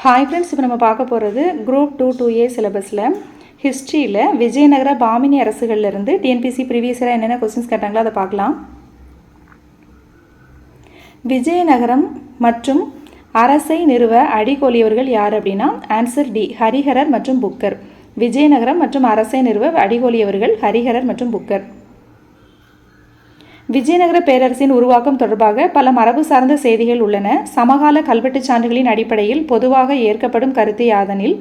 Hi friends, இப்போ நம்ம பார்க்க போகிறது குரூப் 2A சிலபஸில் ஹிஸ்ட்ரியில் விஜயநகர பாமினி அரசுகள்லேருந்து டிஎன்பிசி ப்ரீவியஸராக என்னென்ன கொஸ்டின்ஸ் கேட்டாங்களோ அதை பார்க்கலாம். விஜயநகரம் மற்றும் அரசை நிறுவ அடிகோலியவர்கள் யார் அப்படின்னா ஆன்சர் டி, ஹரிஹரர் மற்றும் புக்கர். விஜயநகரம் மற்றும் அரசை நிறுவ அடிகோலியவர்கள் ஹரிஹரர் மற்றும் புக்கர். விஜயநகர பேரரசின் உருவாக்கம் தொடர்பாக பல மரபு சார்ந்த செய்திகள் உள்ளன. சமகால கல்வெட்டுச் சான்றுகளின் அடிப்படையில் பொதுவாக ஏற்கப்படும் கருத்து யாதெனில்,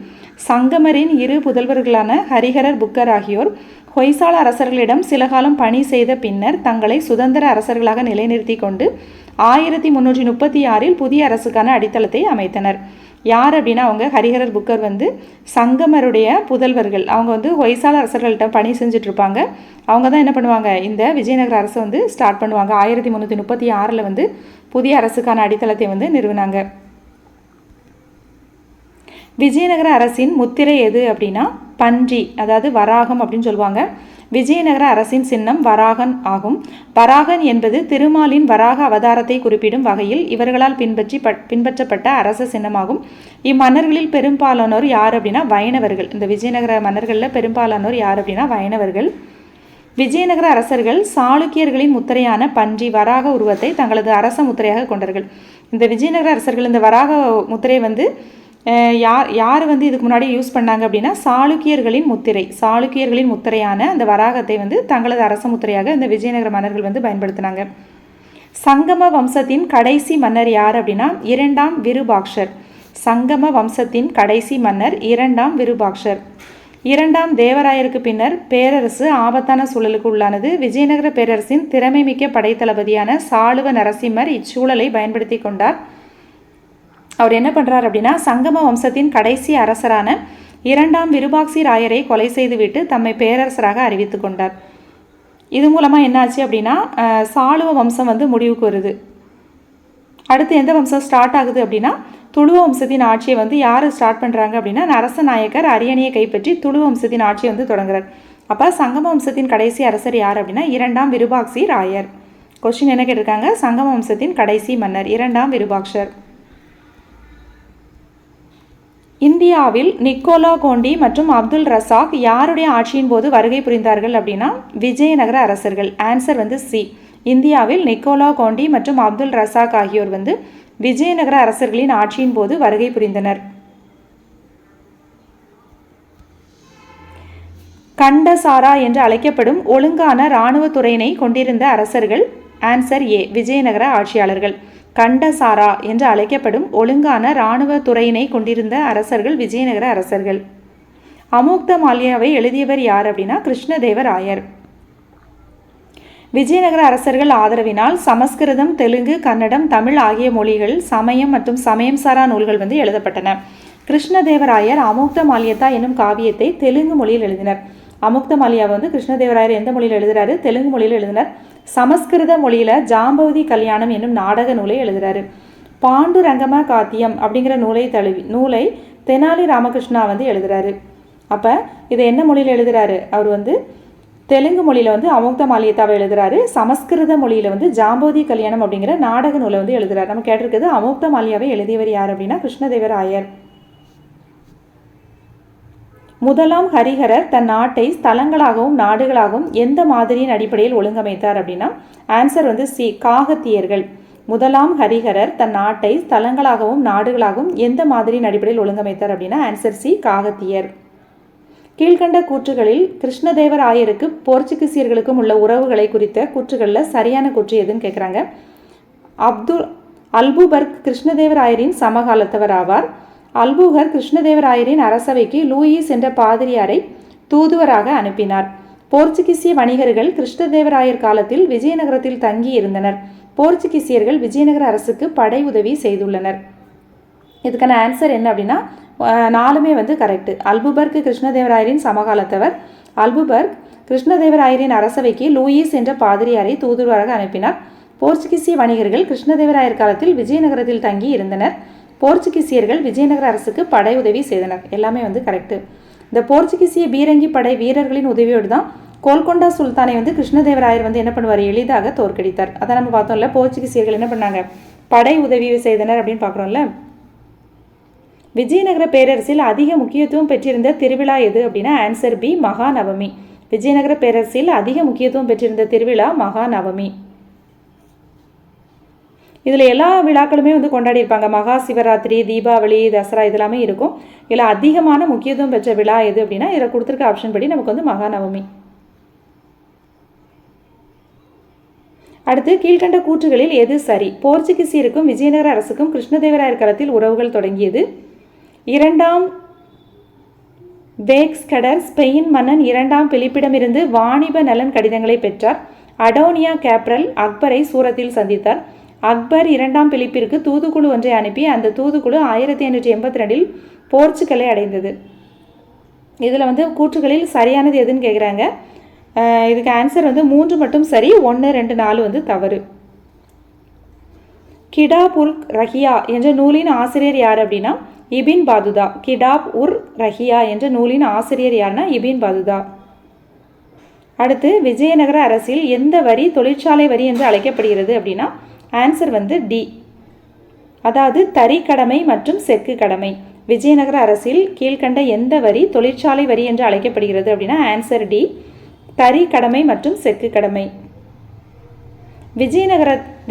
சங்கமரின் இரு புதல்வர்களான ஹரிஹரர், புக்கர் ஆகியோர் ஹொய்சால அரசர்களிடம் சில காலம் பணி செய்த பின்னர் தங்களை சுதந்திர அரசர்களாக நிலைநிறுத்தி கொண்டு 1336 புதிய அரசுக்கான அடித்தளத்தை அமைத்தனர். யார் அப்படின்னா அவங்க ஹரிஹரர், புக்கர் சங்கமருடைய புதல்வர்கள். அவங்க ஹொய்சால அரசர்கள்ட்ட பணி செஞ்சுட்ருப்பாங்க. அவங்க தான் என்ன பண்ணுவாங்க, இந்த விஜயநகர அரசை ஸ்டார்ட் பண்ணுவாங்க. 1336 புதிய அரசுக்கான அடித்தளத்தை நிறுவினாங்க. விஜயநகர அரசின் முத்திரை எது அப்படின்னா பன்றி, அதாவது வராகம் அப்படின்னு சொல்லுவாங்க. விஜயநகர அரசின் சின்னம் வராகன் ஆகும். வராகன் என்பது திருமாலின் வராக அவதாரத்தை குறிப்பிடும் வகையில் இவர்களால் பின்பற்றப்பட்ட அரச சின்னமாகும். இம்மன்னர்களில் பெரும்பாலானோர் யார் அப்படின்னா வைணவர்கள். இந்த விஜயநகர மன்னர்களில் பெரும்பாலானோர் யார் அப்படின்னா வைணவர்கள். விஜயநகர அரசர்கள் சாளுக்கியர்களின் முத்திரையான பன்றி வராக உருவத்தை தங்களது அரச முத்திரையாக கொண்டார்கள். இந்த விஜயநகர அரசர்கள் இந்த வராக முத்திரை யார் இதுக்கு முன்னாடி யூஸ் பண்ணாங்க அப்படின்னா சாளுக்கியர்களின் முத்திரையான அந்த வராகத்தை தங்களது அரச முத்திரையாக இந்த விஜயநகர மன்னர்கள் பயன்படுத்தினாங்க. சங்கம வம்சத்தின் கடைசி மன்னர் யார் அப்படின்னா 2ஆம் விருபாக்ஷர். சங்கம வம்சத்தின் கடைசி மன்னர் 2ஆம் விருபாக்ஷர். 2ஆம் தேவராயருக்கு பின்னர் பேரரசு ஆபத்தான சூழலுக்கு உள்ளானது. விஜயநகர பேரரசின் திறமைமிக்க படைத்தளபதியான சாளுவ நரசிம்மர் இச்சூழலை பயன்படுத்தி கொண்டார். அவர் என்ன பண்ணுறார் அப்படின்னா சங்கம வம்சத்தின் கடைசி அரசரான 2ஆம் விருபாக்சி ராயரை கொலை செய்துவிட்டு தம்மை பேரரசராக அறிவித்து கொண்டார். இது மூலமாக என்னாச்சு அப்படின்னா சாளுவ வம்சம் முடிவுக்கு வருது. அடுத்து எந்த வம்சம் ஸ்டார்ட் ஆகுது அப்படின்னா துளுவ வம்சத்தின் ஆட்சியை யார் ஸ்டார்ட் பண்ணுறாங்க அப்படின்னா நரசநாயக்கர் அரியணையை கைப்பற்றி துளுவ வம்சத்தின் ஆட்சியை தொடங்குறார். அப்போ சங்கம வம்சத்தின் கடைசி அரசர் யார் அப்படின்னா 2ஆம் விருபாக்சி ராயர். கொஸ்டின் என்ன கேட்டிருக்காங்க, சங்கம வம்சத்தின் கடைசி மன்னர் 2ஆம் விருபாக்ஷர். இந்தியாவில் நிக்கோலா கோண்டி மற்றும் அப்துல் ரசாக் யாருடைய ஆட்சியின் போது வருகை புரிந்தார்கள் அப்படின்னா விஜயநகர அரசர்கள். Answer C. இந்தியாவில் நிக்கோலா கோண்டி மற்றும் அப்துல் ரசாக் ஆகியோர் விஜயநகர அரசர்களின் ஆட்சியின் போது வருகை புரிந்தனர். கண்டசாரா என்று அழைக்கப்படும் ஒழுங்கான இராணுவ துறையினை கொண்டிருந்த அரசர்கள். ஆன்சர் ஏ, விஜயநகர ஆட்சியாளர்கள். கண்டசாரா என்று அழைக்கப்படும் ஒழுங்கான இராணுவ துறையினை கொண்டிருந்த அரசர்கள் விஜயநகர அரசர்கள். அமுக்த மால்யாவை எழுதியவர் யார் அப்படின்னா கிருஷ்ணதேவராயர். விஜயநகர அரசர்கள் ஆதரவினால் சமஸ்கிருதம், தெலுங்கு, கன்னடம், தமிழ் ஆகிய மொழிகள் சமயம் மற்றும் சமயம் சாரா நூல்கள் எழுதப்பட்டன. கிருஷ்ணதேவராயர் அமுக்த மால்யதா என்னும் காவியத்தை தெலுங்கு மொழியில் எழுதினர். அமுக்த மால்யாவை கிருஷ்ணதேவராயர் எந்த மொழியில் எழுதுறாரு? தெலுங்கு மொழியில் எழுதினார். சமஸ்கிருத மொழியில் ஜாம்பவதி கல்யாணம் என்னும் நாடக நூலை எழுதுறாரு. பாண்டுரங்கம காத்தியம் அப்படிங்கிற நூலை தெனாலி ராமகிருஷ்ணா எழுதுறாரு. அப்போ இதை என்ன மொழியில் எழுதுறாரு? அவர் தெலுங்கு மொழியில் அமுக்த மால்யதாவை எழுதுறாரு. சமஸ்கிருத மொழியில் ஜாம்பவதி கல்யாணம் அப்படிங்கிற நாடக நூலை எழுதுறாரு. நம்ம கேட்டிருக்கிறது அமுக்த மால்யாவை எழுதியவர் யார் அப்படின்னா கிருஷ்ணதேவராயர். முதலாம் ஹரிஹரர் தன் நாட்டை ஸ்தலங்களாகவும் நாடுகளாகவும் எந்த மாதிரியின் அடிப்படையில் ஒழுங்கமைத்தார் அப்படின்னா ஆன்சர் சி, காகத்தியர்கள். முதலாம் ஹரிஹரர் தன் நாட்டை ஸ்தலங்களாகவும் நாடுகளாகவும் எந்த மாதிரியின் அடிப்படையில் ஒழுங்கமைத்தார் அப்படின்னா ஆன்சர் சி, காகத்தியர். கீழ்கண்ட கூற்றுகளில் கிருஷ்ணதேவராயருக்கு போர்ச்சுகீசியர்களுக்கும் உள்ள உறவுகளை குறித்த கூற்றுகளில் சரியான கூற்று எதுன்னு கேட்குறாங்க. அல்புபர்க் கிருஷ்ணதேவராயரின் சமகாலத்தவர் ஆவார். அல்புகர் கிருஷ்ணதேவராயரின் அரசவைக்கு லூயிஸ் என்ற பாதிரியாரை தூதுவராக அனுப்பினார். போர்ச்சுகீசிய வணிகர்கள் கிருஷ்ணதேவராயர் காலத்தில் விஜயநகரத்தில் தங்கி இருந்தனர். போர்ச்சுகீசியர்கள் விஜயநகர அரசுக்கு படை உதவி செய்துள்ளனர். இதுக்கான ஆன்சர் என்ன அப்படின்னா 4மே கரெக்ட். அல்புபர்க் கிருஷ்ணதேவராயரின் சமகாலத்தவர். அல்புபர்க் கிருஷ்ணதேவராயரின் அரசவைக்கு லூயிஸ் என்ற பாதிரியாரை தூதுவராக அனுப்பினார். போர்ச்சுகீசிய வணிகர்கள் கிருஷ்ணதேவராயர் காலத்தில் விஜயநகரத்தில் தங்கி இருந்தனர். போர்ச்சுகீசியர்கள் விஜயநகர அரசுக்கு படை உதவி செய்தனர். எல்லாமே கரெக்டு. இந்த போர்ச்சுகீசிய பீரங்கி படை வீரர்களின் உதவியோடு தான் கோல்கொண்டா சுல்தானை கிருஷ்ணதேவராயர் என்ன பண்ணுவார், எளிதாக தோற்கடித்தார். அதை நம்ம பார்த்தோம்ல, போர்ச்சுகீசியர்கள் என்ன பண்ணாங்க, படை உதவி செய்தனர் அப்படின்னு பார்க்குறோம்ல. விஜயநகர பேரரசில் அதிக முக்கியத்துவம் பெற்றிருந்த திருவிழா எது அப்படின்னா ஆன்சர் பி, மகாநவமி. விஜயநகர பேரரசில் அதிக முக்கியத்துவம் பெற்றிருந்த திருவிழா மகாநவமி. இதில் எல்லா விழாக்களுமே வந்து கொண்டாடியிருப்பாங்க. மகா சிவராத்திரி, தீபாவளி, தசரா இதெல்லாமே இருக்கும். இதில் அதிகமான முக்கியத்துவம் பெற்ற விழா எது அப்படின்னா இதில் கொடுத்துருக்க ஆப்ஷன் படி நமக்கு வந்து மகாநவமி. அடுத்து கீழ்கண்ட கூற்றுகளில் எது சரி? போர்ச்சுகீசியருக்கும் விஜயநகர அரசுக்கும் கிருஷ்ணதேவராயர் காலத்தில் உறவுகள் தொடங்கியது. இரண்டாம் வேக்ஸ்கடர் ஸ்பெயின் மன்னன் இரண்டாம் பிலிப்பிடமிருந்து வாணிப நலன் கடிதங்களை பெற்றார். அடோனியா கேப்ரல் அக்பரை சூரத்தில் சந்தித்தார். அக்பர் இரண்டாம் பிலிப்பிற்கு தூதுக்குழு ஒன்றை அனுப்பி அந்த தூதுக்குழு 1582 போர்ச்சுகலை அடைந்தது. இதில் வந்து கூற்றுகளில் சரியானது எதுன்னு கேட்குறாங்க. இதுக்கு ஆன்சர் வந்து 3 மட்டும் சரி, 1, 2, 4 வந்து தவறு. கிடாப் உர் ரஹியா என்ற நூலின் ஆசிரியர் யார் அப்படின்னா இபின் பாதுதா. கிடாப் உர் ரஹியா என்ற நூலின் ஆசிரியர் யாருன்னா இபின் பாதுதா. அடுத்து விஜயநகர அரசில் எந்த வரி தொழிற்சாலை வரி என்று அழைக்கப்படுகிறது அப்படின்னா ஆன்சர் வந்து டி, அதாவது தறி கடமை மற்றும் செக்கு கடமை. விஜயநகர அரசில் கீழ்கண்ட எந்த வரி தொழிற்சாலை வரி என்று அழைக்கப்படுகிறது அப்படின்னா ஆன்சர் டி, தறி கடமை மற்றும் செக்கு கடமை.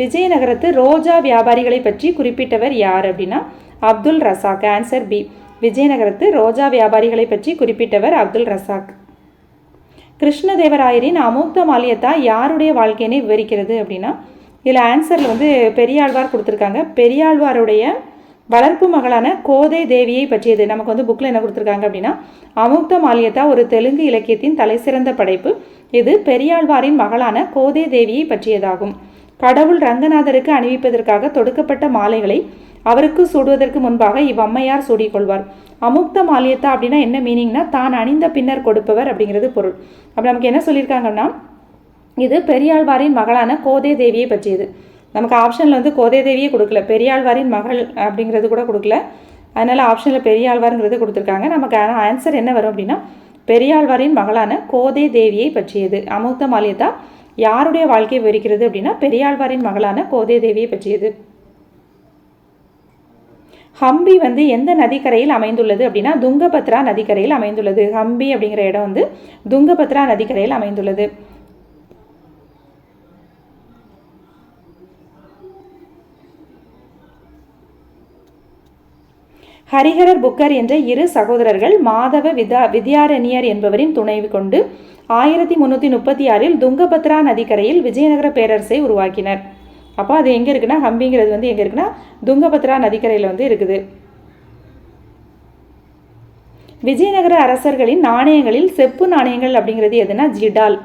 விஜயநகரத்து ரோஜா வியாபாரிகளை பற்றி குறிப்பிட்டவர் யார் அப்படின்னா அப்துல் ரசாக். ஆன்சர் பி, விஜயநகரத்து ரோஜா வியாபாரிகளை பற்றி குறிப்பிட்டவர் அப்துல் ரசாக். கிருஷ்ணதேவராயரின் அமுக்த மால்யதா யாருடைய வாழ்க்கையினை விவரிக்கிறது அப்படின்னா இதில் ஆன்சரில் வந்து பெரியாழ்வார் கொடுத்துருக்காங்க. பெரியாழ்வாருடைய வளர்ப்பு மகளான கோதை தேவியை பற்றியது. நமக்கு வந்து புக்கில் என்ன கொடுத்துருக்காங்க அப்படின்னா அமுக்த மால்யதா ஒரு தெலுங்கு இலக்கியத்தின் தலைசிறந்த படைப்பு. இது பெரியாழ்வாரின் மகளான கோதை தேவியை பற்றியதாகும். கடவுள் ரங்கநாதருக்கு அணிவிப்பதற்காக தொடுக்கப்பட்ட மாலைகளை அவருக்கு சூடுவதற்கு முன்பாக இவ்வம்மையார் சூடிக்கொள்வார். அமுக்த மால்யதா அப்படின்னா என்ன மீனிங்னா தான் அணிந்த பின்னர் கொடுப்பவர் அப்படிங்கிறது பொருள். அப்போ நமக்கு என்ன சொல்லியிருக்காங்கன்னா இது பெரியாழ்வாரின் மகளான கோதை தேவியை பற்றியது. நமக்கு ஆப்ஷனில் வந்து கோதை தேவியே கொடுக்கல, பெரியாழ்வாரின் மகள் அப்படிங்கிறது கூட கொடுக்கல. அதனால் ஆப்ஷனில் பெரியாழ்வாருங்கிறது கொடுத்துருக்காங்க. நமக்கு ஆன்சர் என்ன வரும் அப்படின்னா பெரியாழ்வாரின் மகளான கோதை தேவியை பற்றியது. அமுக்த மால்யதா யாருடைய வாழ்க்கையை விவரிக்கிறது அப்படின்னா பெரியாழ்வாரின் மகளான கோதை தேவியை பற்றியது. ஹம்பி வந்து எந்த நதிக்கரையில் அமைந்துள்ளது அப்படின்னா துங்கபத்ரா நதிக்கரையில் அமைந்துள்ளது. ஹம்பி அப்படிங்கிற இடம் வந்து துங்கபத்ரா நதிக்கரையில் அமைந்துள்ளது. ஹரிஹரர் புக்கர் என்ற 2 சகோதரர்கள் மாதவ வித்யாரண்யர் என்பவரின் துணைவு கொண்டு 1336 துங்கபத்ரா நதிக்கரையில் விஜயநகர பேரரசை உருவாக்கினர். அப்போ அது எங்கே இருக்குன்னா ஹம்பிங்கிறது வந்து எங்கே இருக்குன்னா துங்கபத்ரா நதிக்கரையில் வந்து இருக்குது. விஜயநகர அரசர்களின் நாணயங்களில் செப்பு நாணயங்கள் அப்படிங்கிறது எதுனா ஜிடால்.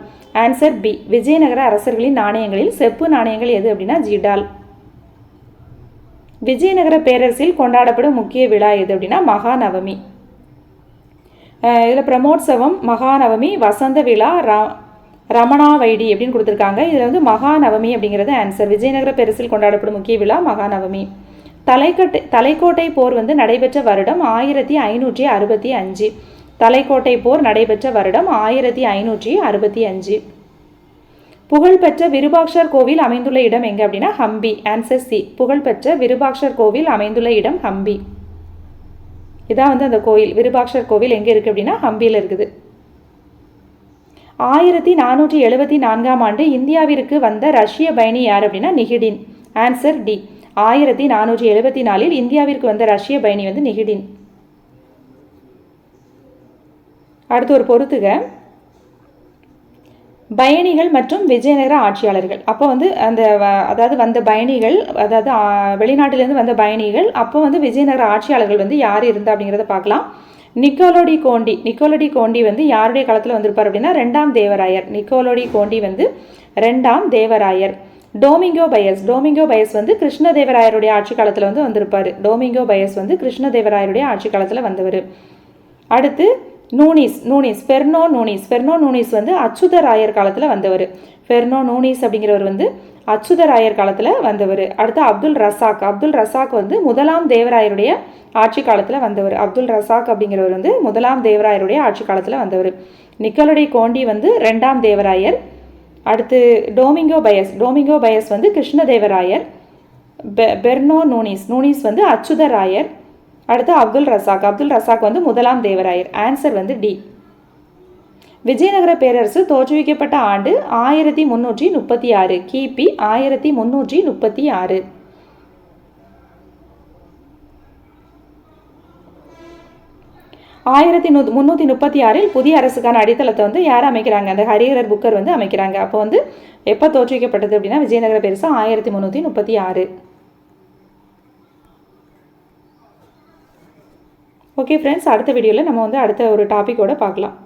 ஆன்சர் பி, விஜயநகர அரசர்களின் நாணயங்களில் செப்பு நாணயங்கள் எது அப்படின்னா ஜிடால். விஜயநகர பேரரசில் கொண்டாடப்படும் முக்கிய விழா எது அப்படின்னா மகாநவமி. இதில் பிரமோற்சவம், மகாநவமி, வசந்த விழா, ரமணா வைடி அப்படின்னு கொடுத்துருக்காங்க. இதில் வந்து மகாநவமி அப்படிங்கிறது ஆன்சர். விஜயநகர பேரரசில் கொண்டாடப்படும் முக்கிய விழா மகாநவமி. தலைக்கோட்டை போர் வந்து நடைபெற்ற வருடம் 1565. தலைக்கோட்டை போர் நடைபெற்ற வருடம் 1565. புகழ்பெற்ற விருபாக்ஷர் கோவில் அமைந்துள்ள இடம் எங்கே அப்படின்னா ஹம்பி. ஆன்சர் சி, புகழ்பெற்ற விருபாக்ஷர் கோவில் அமைந்துள்ள இடம் ஹம்பி. இதான் வந்து அந்த கோயில். விருபாக்ஷர் கோவில் எங்கே இருக்குது அப்படின்னா ஹம்பியில் இருக்குது. 1474ஆம் ஆண்டு இந்தியாவிற்கு வந்த ரஷ்ய பயணி யார் அப்படின்னா நிகிடின். ஆன்சர் டி, 1474 இந்தியாவிற்கு வந்த ரஷ்ய பயணி வந்து நிகிடின். அடுத்து ஒரு பொறுத்துக, பயணிகள் மற்றும் விஜயநகர ஆட்சியாளர்கள். அப்போ வந்து அதாவது வந்த பயணிகள், அதாவது வெளிநாட்டிலேருந்து வந்த பயணிகள், அப்போ வந்து விஜயநகர ஆட்சியாளர்கள் வந்து யார் இருந்தா அப்படிங்கிறத பார்க்கலாம். நிக்கோலோ டி கோண்டி வந்து யாருடைய காலத்தில் வந்திருப்பார் அப்படின்னா 2ஆம் தேவராயர். நிக்கோலோ டி கோண்டி வந்து 2ஆம் தேவராயர். டோமிங்கோ பயஸ் வந்து கிருஷ்ணதேவராயருடைய ஆட்சி காலத்தில் வந்து வந்திருப்பார். டோமிங்கோ பயஸ் வந்து கிருஷ்ணதேவராயருடைய ஆட்சி காலத்தில் வந்தவர். அடுத்து பெர்னோ நூனிஸ் வந்து அச்சுதராயர் காலத்தில் வந்தவர். பெர்னோ நூனிஸ் அப்படிங்கிறவர் வந்து அச்சுதராயர் காலத்தில் வந்தவர். அடுத்து அப்துல் ரசாக் வந்து 1ஆம் தேவராயருடைய ஆட்சி காலத்தில் வந்தவர். அப்துல் ரசாக் அப்படிங்கிறவர் வந்து 1ஆம் தேவராயருடைய ஆட்சி காலத்தில் வந்தவர். நிக்கோலோ டி கோண்டி வந்து 2ஆம் தேவராயர். அடுத்து டோமிங்கோ பயஸ் வந்து கிருஷ்ணதேவராயர். பெர்னோ நூனிஸ் வந்து அச்சுதராயர். அடுத்து அப்துல் ரசாக் வந்து முதலாம் தேவராயர். ஆன்சர் வந்து டி. விஜயநகர பேரரசு தோற்றுவிக்கப்பட்ட ஆண்டு 1336, கிபி 1336. 1336 புதிய அரசுக்கான அடித்தளத்தை வந்து யார் அமைக்கிறாங்க? அந்த ஹரிஹரர் புக்கர் வந்து அமைக்கிறாங்க. அப்போ வந்து எப்போ தோற்றுவிக்கப்பட்டது அப்படின்னா விஜயநகர பேரரசு 1336. ஓகே ஃப்ரெண்ட்ஸ், அடுத்த வீடியோவில் நம்ம வந்து அடுத்த ஒரு டாப்பிக்கோட பார்க்கலாம்.